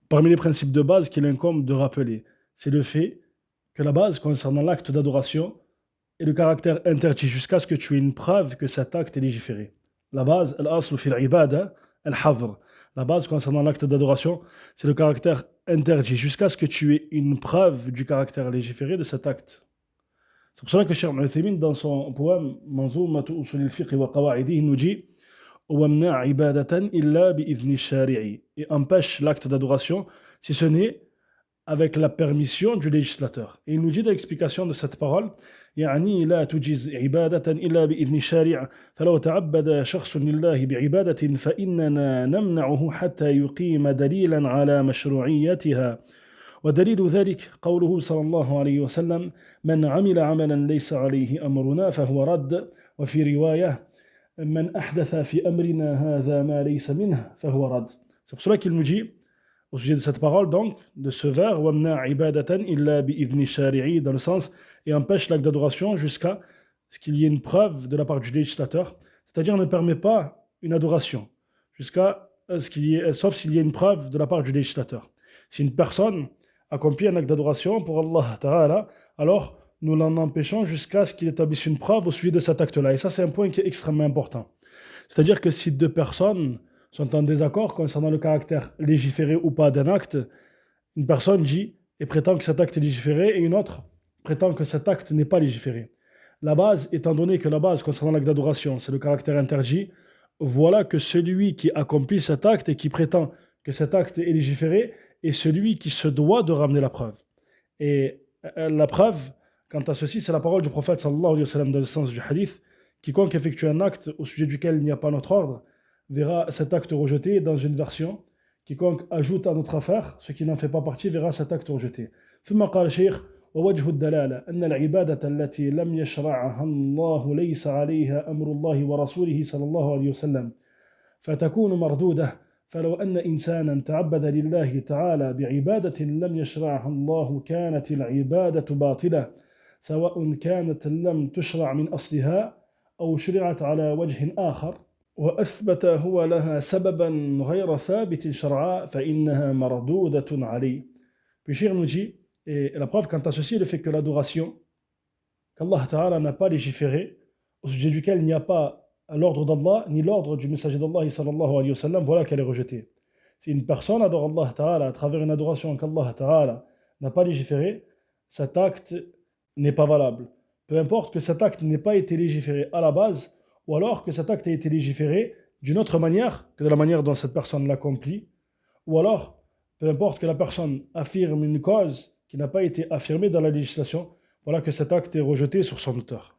Parmi les principes de base qu'il incombe de rappeler, c'est le fait que la base concernant l'acte d'adoration est le caractère interdit jusqu'à ce que tu aies une preuve que cet acte est légiféré. La base, al-aslu fil ibada, al-hadr. La base concernant l'acte d'adoration, c'est le caractère interdit jusqu'à ce que tu aies une preuve du caractère légiféré de cet acte. C'est pour cela que Cheikh Al-Uthaymin, dans son poème Manzoumatu usul al-fiqh wa qawa'idi, il nous dit وَمْنَعْ عِبَادَةً إِلَّا بِإِذْنِ الشَّارِعِ et empêche l'acte d'adoration si ce n'est avec la permission du législateur. Et il nous dit dans l'explication de cette parole يعني لا تجز عبادة إلا بإذن الشارع فلو تعبد شخص لله بعبادة فإننا نمنعه حتى يقيم دليلا على مشروعيتها ودليل ذلك قوله صلى الله عليه وسلم من عمل عملا ليس عليه أمرنا فهو رد وفي رواية من أحدث في أمرنا هذا ما ليس منه فهو رد. C'est pour cela qu'il nous dit au sujet de cette parole, donc, de ce vers, وَمْنَعْ عِبَادَةً إِلَّا بِإِذْنِ الشَّارِعِ, dans le sens, et empêche l'acte d'adoration jusqu'à ce qu'il y ait une preuve de la part du législateur, c'est-à-dire ne permet pas une adoration, jusqu'à ce qu'il y ait, sauf s'il y a une preuve de la part du législateur. Si une personne accomplit un acte d'adoration pour Allah Ta'ala, alors nous l'en empêchons jusqu'à ce qu'il établisse une preuve au sujet de cet acte-là. Et ça, c'est un point qui est extrêmement important. C'est-à-dire que si deux personnes sont en désaccord concernant le caractère légiféré ou pas d'un acte, une personne dit et prétend que cet acte est légiféré et une autre prétend que cet acte n'est pas légiféré. La base, étant donné que la base concernant l'acte d'adoration, c'est le caractère interdit, voilà que celui qui accomplit cet acte et qui prétend que cet acte est légiféré est celui qui se doit de ramener la preuve. Et la preuve, quant à ceci, c'est la parole du prophète sallallahu alayhi wa sallam dans le sens du hadith. Quiconque effectue un acte au sujet duquel il n'y a pas notre ordre verra cet acte rejeté. Dans une version, quiconque ajoute à notre affaire ce qui n'en fait pas partie verra cet acte rejeté. ثم قال الشيخ ووجه الدلالة أن العبادة التي لم يشرعها الله ليس عليها أمر الله ورسوله صلى الله عليه وسلم فتكون مردودة فلو أن إنسانا تعبد لله تعالى بعبادة لم يشرعها الله كانت العبادة باطلة سواء كانت لم تشرع من أصلها أو شرعت على وجه آخر وأثبت هو لها سببا غير ثابت شرعا فإنها مردودة عليه. Puis Cheikh nous dit, et la preuve quant à ceci est le fait que l'adoration qu'Allah Ta'ala n'a pas légiféré, au sujet duquel il n'y a pas l'ordre d'Allah ni l'ordre du messager d'Allah sallallahu alayhi wa sallam, voilà qu'elle est rejetée. Si une personne adore Allah Ta'ala à travers une adoration qu'Allah Ta'ala n'a pas légiféré, cet acte n'est pas valable. Peu importe que cet acte n'ait pas été légiféré à la base, ou alors que cet acte ait été légiféré d'une autre manière que de la manière dont cette personne l'accomplit, ou alors, peu importe que la personne affirme une cause qui n'a pas été affirmée dans la législation, voilà que cet acte est rejeté sur son auteur.